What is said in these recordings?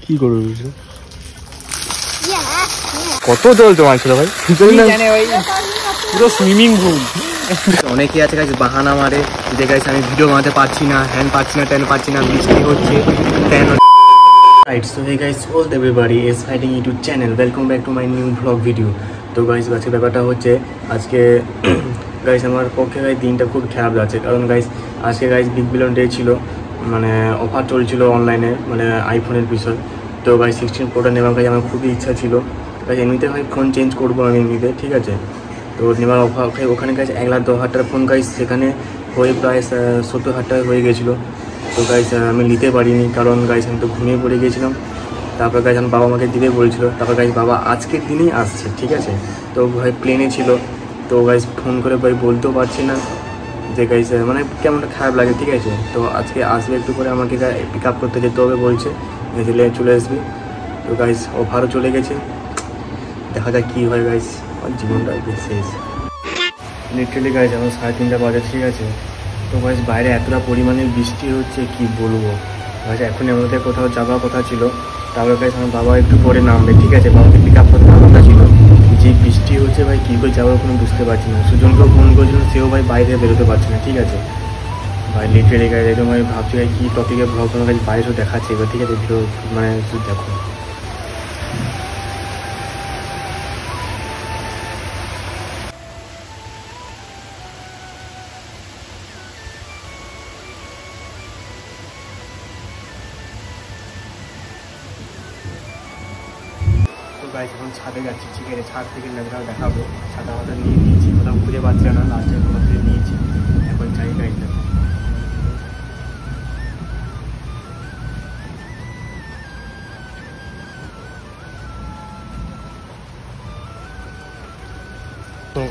কি করবে কত জল জমা ছিল ভাই পুরো সুইমিং পুল। অনেকেই আছে গাইস বাহানা মারে যে গাইস আমি ভিডিও বানাতে পারছি না, হ্যান্ড পাচ্ছি না, ট্যান পাচ্ছি না, বৃষ্টি হচ্ছে ট্যান। Right, so hey guys, all everybody is fighting YouTube channel, welcome back to my new blog video. তো গাইস আজকে ব্যাপারটা হচ্ছে আজকে গাইস আমার পক্ষে গাইস দিনটা খুব খারাপ যাচ্ছে, কারণ গাইস আজকে গাইস বিগ বিলিয়ন ডে ছিল, মানে অফার চলছিল অনলাইনে, মানে আইফোনের বিষয়। তো গাইস 16 প্রোটা নেওয়ার গাইস আমার খুবই ইচ্ছা ছিল। গাইস এমনিতে ভাই ফোন চেঞ্জ করবো আমি এমনিতে, ঠিক আছে। তো নেওয়ার অফার ওখানে গাইস 1,10,000 টাকার ফোন গাইস সেখানে হয়ে প্রায় 70,000 টাকা হয়ে গেছিলো। তো গাইস আমি নিতে পারিনি, কারণ গাইস আমি তো ঘুমিয়ে পড়ে গিয়েছিলাম। তারপর গাইস আমার বাবা আমাকে দিতে বলেছিল, তারপর গাইস বাবা আজকের দিনেই আসছে, ঠিক আছে। তো ভাই প্লেনে ছিল, তো গাইস ফোন করে ভাই বলতেও পারছি না যে গাইস মানে কেমন খারাপ লাগে, ঠিক আছে। তো আজকে আসবে একটু করে আমাকে পিক আপ করতে যেতে হবে বলছে, দিলে চলে আসবি। তো গাইস অফারও চলে গেছে, দেখা যাক কী হয় গাইস। আমার জীবনটা শেষ লিটারালি গাইস। আমার 3:30 বাজে, ঠিক আছে। তো গাইস বাইরে এতটা পরিমাণে বৃষ্টি হচ্ছে কি বলবো গাইস। এখন আমাদের কোথাও যাওয়ার কথা ছিল, তারপরে গাইস আমার বাবা একটু পরে নামবে, ঠিক আছে। বাবাকে পিক আপ করতে কথা ছিল, যে বৃষ্টি হচ্ছে ভাই কী করে যাবো কোনো বুঝতে পারছি না। সুজনকেও ফোন করেছিল, সেও ভাই বাইরে বেরোতে পারছে না, ঠিক আছে ভাই। লিটারালি গাইস একদম আমি ভাবছি ভাই কী টপিকে ব্লগ কোনো গাইস বাইরেও দেখাচ্ছে এবার, ঠিক আছে। ভিডিও মানে দেখো। গাইস এখন ছাদে যাচ্ছি, ঠিক আছে। ছাদ থেকে নজরা দেখাবো, ছাদা মাথা নিয়ে নিয়েছি, কোথাও খুঁজে পাচ্ছি না, লাস্টে কোথাও খুঁজে নিয়েছি, এখন চাই গাইস দেখো।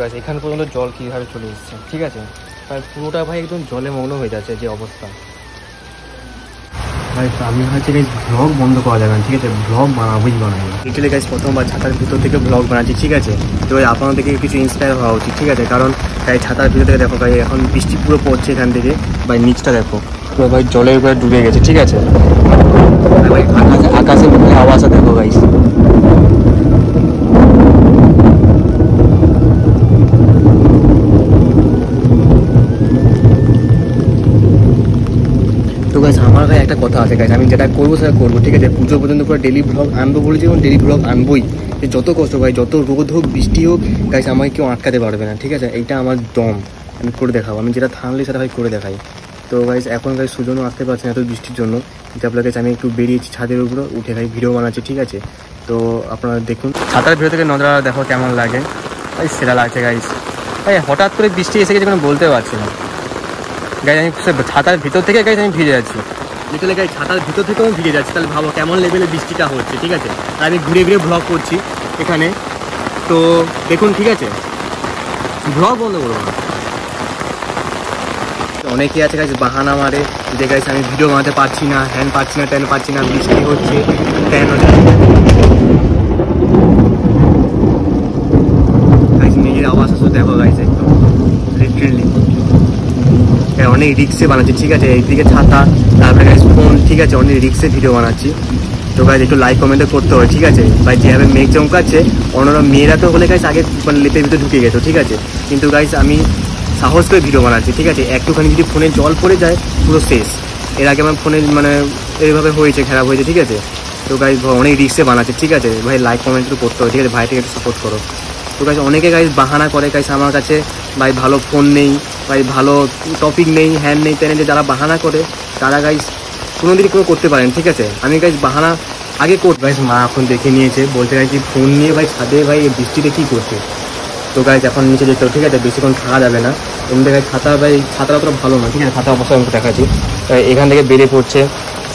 গাছ এখান পর্যন্ত জল কীভাবে চলে এসছে, ঠিক আছে। প্রায় পুরোটা ভাই একদম জলে মগ্ন হয়ে যাচ্ছে যে অবস্থা ভাই। আমি হচ্ছে গাইস ব্লগ বন্ধ করা যাবে না, ঠিক আছে। ব্লগ বানাবোই বানাবো লিটারালি গাইস। প্রথমবার ছাতার ভিতর থেকে ব্লগ বানাচ্ছি, ঠিক আছে। তো আপনাদের থেকে কিছু ইন্সপায়ার হওয়া উচিত, ঠিক আছে। কারণ গাই ছাতার ভিতর থেকে দেখো ভাই এখন বৃষ্টি পুরো পড়ছে এখান থেকে ভাই, নিচটা দেখো পুরো ভাই জলের উপরে ডুবে গেছে, ঠিক আছে ভাই। আকাশের মধ্যে আওয়াজটা দেখো গাইস। তো গাইস আমার ভাই একটা কথা আছে গাইস, আমি যেটা করবো সেটা করবো, ঠিক আছে। পুজো পর্যন্ত পুরো ডেলি ব্লগ আনবো বলেছি এবং ডেলি ব্লগ আনবোই। যত কষ্ট ভাই, যত রোদ হোক বৃষ্টি হোক গাইস, আমাকে কেউ আটকাতে পারবে না, ঠিক আছে। এইটা আমার দম, আমি করে দেখাবো। আমি যেটা থামলে সেটা ভাই করে দেখাই। তো গাইস এখন গাইস সুজনও আসতে পারছে না এত বৃষ্টির জন্য, তারপরে গাইস আমি একটু বেরিয়েছি ছাদের উপরে উঠে ভাই ভিডিও বানাচ্ছি, ঠিক আছে। তো আপনারা দেখুন ছাতার ভিতর থেকে নজরা দেখো কেমন লাগে ভাই, সেটা লাগছে গাইস। ভাই হঠাৎ করে বৃষ্টি এসে গেছে কোনো বলতে পারছি না গাইস। আমি ছাতার ভিতর থেকে গাইস আমি ভিজে যাচ্ছি, লিটারালি গাইস ছাতার ভিতর থেকেও আমি ভিজে যাচ্ছি। তাহলে ভাবো কেমন লেভেলে বৃষ্টিটা হচ্ছে, ঠিক আছে। আর আমি ঘুরে ঘুরে ব্লগ করছি এখানে, তো দেখুন, ঠিক আছে। ব্লগ বন্ধ করবো না। অনেকেই আছে গাইস বাহানা মারে যে গাইস আমি ভিডিও বানাতে পারছি না, হ্যান্ড পাচ্ছি না, ট্যান পাচ্ছি না, বৃষ্টি হচ্ছে ট্যান হচ্ছে গাইস। নিজের আওয়াজ আসলে দেখো গাইস, একদম লিটারালি অনেক রিক্সে বানাচ্ছি, ঠিক আছে। এইদিকে ছাতা, তারপরে গাইস ফোন, ঠিক আছে। অনেক রিক্সে ভিডিও বানাচ্ছি। তো গাইস একটু লাইক কমেন্টে করতে হবে, ঠিক আছে ভাই। যেভাবে মেঘ চমকাচ্ছে, অন্যরা মেয়েরা তো হলে গাইস আগে মানে লেপের ভিতরে ঢুকে গেছো, ঠিক আছে। কিন্তু গাইস আমি সাহস করে ভিডিও বানাচ্ছি, ঠিক আছে। একটুখানি যদি ফোনে জল পড়ে যায় পুরো শেষ। এর আগে আমার ফোনে মানে এইভাবে হয়েছে, খারাপ হয়েছে, ঠিক আছে। তো গাইস অনেক রিক্সে বানাচ্ছে, ঠিক আছে ভাই। লাইক কমেন্ট একটু করতে হবে, ঠিক আছে। ভাইটাকে একটু সাপোর্ট করো। তো গাইস অনেকে গাইস বাহানা করে গাইস আমার কাছে ভাই ভালো ফোন নেই, ভাই ভালো টপিক নেই, হ্যান্ড নেই, তেনে যে যারা বাহানা করে তারা গাইস কোনোদিনই কোনো করতে পারেন, ঠিক আছে। আমি গাইস বাহানা আগে করতে গাইস, মা এখন দেখে নিয়েছে, বলতে গাইছি ফোন নিয়ে ভাই ছাদে ভাই বৃষ্টিতে কী করছে। তো গাইস এখন নিচে যেতে হবে, ঠিক আছে। বেশিক্ষণ থাকা যাবে না। এমনি গাইস ছাতা ভাই ছাতাটা অতটা ভালো না, ঠিক আছে। ছাতা অবশ্যই আমি দেখাচ্ছি, এখান থেকে বেরিয়ে পড়ছে,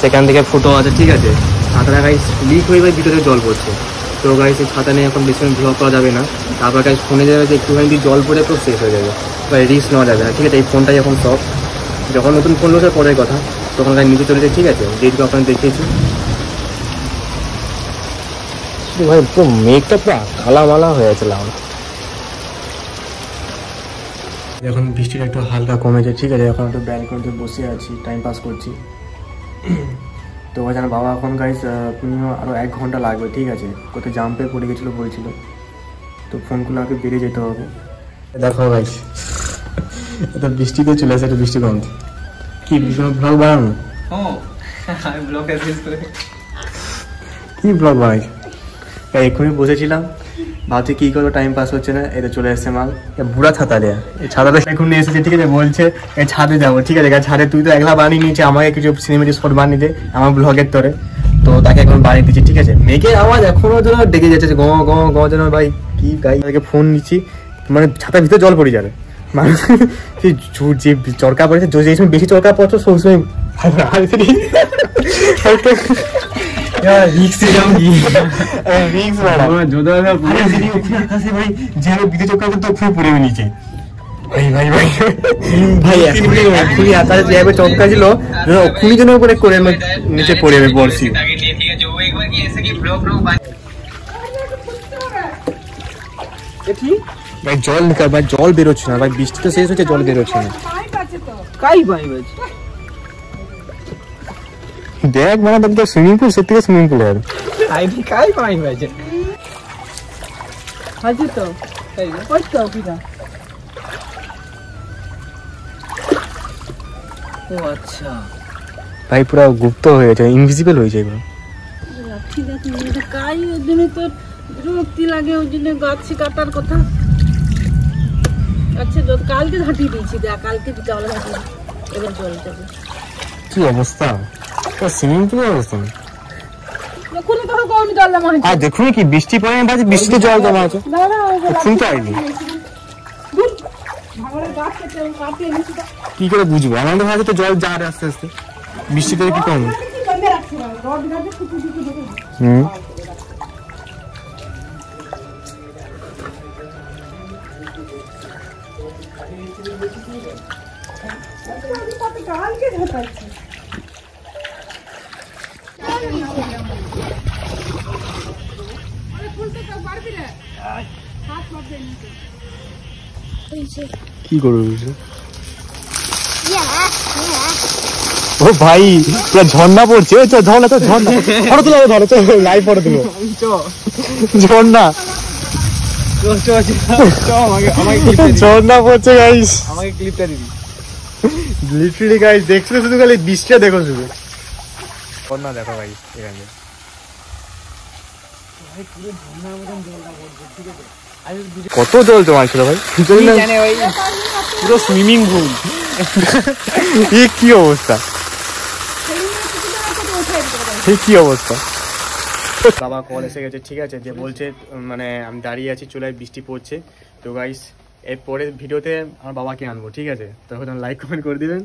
সেখান থেকে ফুটো আছে, ঠিক আছে। ছাতাটা গাইস লিক হয়ে ভাই ভিতরে জল পড়ছে। তো গাইস এই ছাতা নিয়ে এখন বেশিক্ষণ ব্লগ করা যাবে না। তারপর গাইস ফোনে যাবে যে একটুখানি যদি জল পড়ে তো শেষ হয়ে যাবে, ভাই রিস্ক নেওয়া যাবে না, ঠিক আছে। এই ফোনটাই এখন সব, যখন নতুন ফোন লোটার পরের কথা, তখন গাইস নিচে চলে যায়, ঠিক আছে। যেটুকু আপনাকে দেখিয়েছি ভাই, পুরো মেঘটা পুরো কালামালা হয়ে গেছে লাউনা। এখন বৃষ্টিটা একটু হালকা কমেছে, ঠিক আছে। এখন একটু ব্যালকনিতে বসে আছি, টাইম পাস করছি। তো জানো বাবা এখন গাইস আরও 1 ঘন্টা লাগবে, ঠিক আছে, কোথায় জাম্পে পড়ে গেছিলো বলছিল, তো ফোনগুলো আগে বেরিয়ে যেতে হবে। দেখো গাইস এটা বৃষ্টিতে চলে আসে, একটা বৃষ্টি কম কি ব্লগ বানানো, কি ব্লগ বানাই এক্ষুনি বসেছিলাম ভাবছি কি করবো, টাইম পাস হচ্ছে না, এটা চলে এসছে মাল বুড়া ছাতা দেয়া, এই ছাতাটা এখন নিয়ে এসেছে, ঠিক আছে, বলছে এই ছাদে যাবো, ঠিক আছে, ছাদে তুই তো একলা বানিয়ে নিয়েছে, আমাকে কিছু সিনেমেটিক শট বানিয়ে দে আমার ব্লগের তরে, তো তাকে এখন বানিয়ে দিচ্ছি, ঠিক আছে। মেঘের আওয়াজ এখনো যেন ডেকে যাচ্ছে গ গ গ যেন, ভাই কি গাই, তাদেরকে ফোন নিচ্ছি, মানে ছাতার ভিতরে জল পড়ে যাবে, মানুষ যে চরকা পড়েছে, যে সময় বেশি চরকা পড়ছো সবসময় চমকা ছিল খুনি জন করে করে নিচে পড়ে যাবে বর্ষি। ভাই জল ভাই জল বেরোচ্ছে না ভাই, বৃষ্টি তো শেষ হচ্ছে, জল বেরোচ্ছে না। দেখ মানে তো সুইমিং পুল, সত্যি সুইমিং পুল আর কাই পানি হয়েছে আছে তো ওই তো পিটা। ও আচ্ছা ভাই পুরো গুপ্ত হয়ে গেছে, ইনভিজিবল হয়ে যায়। ঠিক আছে কাই ওই জন্য তো বিরক্তি লাগে, ওই জন্য গাছ কাটার কথা। আচ্ছা কালকে ঝাঁটিয়ে দিয়েছি, দেখ কালকে জল ঝাঁটিয়ে এবার জল যাবে। কি অবস্থা সুইমিং পুলের অবস্থা, দেখুন কি বৃষ্টি পড়ে, বৃষ্টিতে জল জমা আছে, শুনতে হয়নি কি করে বুঝবো, আমাদের ভাবে তো জল যাবে আস্তে আস্তে, বৃষ্টিতে কি কম। কি করবো ও ভাই, ঝর্ণা পড়ছে, ঝর্ণা তো ঝর্ণা ফটো তুলো, ধরো তো লাইভ ফটো তুলো, ঝর্ণা ঝর্ণা পড়ছে গাইস, আমাকে ক্লিপটা দিবি লিটারালি গাইস, দেখছিলে শুধু খালি বৃষ্টিটা দেখো শুধু, ঝর্ণা দেখো গাইস এখানে কত জল জমা ছিল ভাই, পুরো সুইমিং পুল, কি অবস্থা, কি অবস্থা। বাবা কল এসে গেছে, ঠিক আছে, যে বলছে মানে আমি দাঁড়িয়ে আছি চুলায়, বৃষ্টি পড়ছে, তো গাইস এর পরের ভিডিওতে আমার বাবাকে আনবো, ঠিক আছে, তখন লাইক কমেন্ট করে দিবেন।